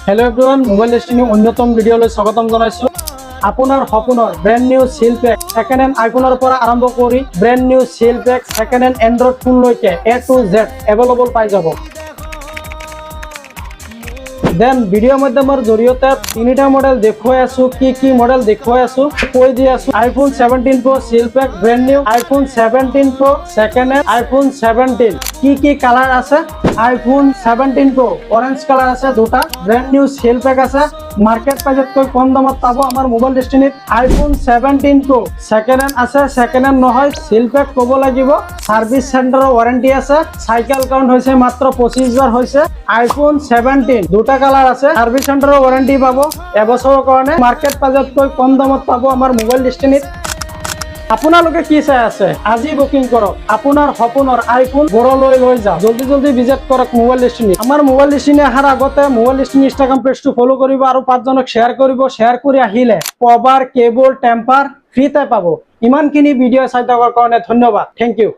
hello everyone Mobile Destiny अन्यतम भिडिओলৈ স্বাগতম জনাইছো আপোনাৰ সপোনৰ brand new seal pack second hand আইফোনৰ পৰা আৰম্ভ কৰি brand new seal pack second hand Android phone লৈকে A to Z अवेलेबल পাই যাব দেন ভিডিওৰ মাধ্যমৰ জৰিয়তে তিনিটা মডেল দেখুৱাই আছো কি মডেল দেখুৱাই আছো কৈ দি আছো iPhone 17 Pro seal pack brand new iPhone 17 Pro second hand iPhone 17 কি কালার আছে আইফোন 17 Pro অরেঞ্জ কালার আছে দুটা ব্র্যান্ড নিউ সিল পেক আছে মার্কেট প্রাইসতকৈ কম দামত পাব আমাৰ মোবাইল ডেস্টিনিত আইফোন 17 Pro সেকেন্ড হ্যান্ড আছে সেকেন্ড হ্যান্ড নহয় সিল পেক ক'ব লাগিব সার্ভিস সেন্টাৰৰ ওয়াৰেন্টি আছে সাইকেল কাউন্ট হৈছে মাত্ৰ 25 বাৰ হৈছে আইফোন 17 দুটা কালাৰ আছে সাৰ্ভিস সেন্টাৰৰ ওয়াৰেন্টি পাব এবছৰৰ কাৰণে মাৰ্কেট প্ৰাইসতকৈ কম দামত পাব আমাৰ মোবাইল ডেস্টিনিত আপোনালোকে কি চাই আছে আজি বুকিং কৰক আপোনাৰ সপোনৰ আইফোন ঘৰলৈ লৈ যাওক জলদি ভিজিট কৰক মোবাইল ডেস্টিনি আমাৰ মোবাইল ডেস্টিনি আহাৰ আগতে মোবাইল ডেস্টিনি ইনষ্টাগ্ৰাম পেজটো ফলো কৰিব আৰু 5 জনক শেয়াৰ কৰিব শেয়াৰ কৰি আহিলে কভাৰ কেবল টেম্পাৰ ফ্ৰীতে পাব ইমানখিনি ভিডিও চাই থকাৰ কাৰণে ধন্যবাদ থ্যাংক ইউ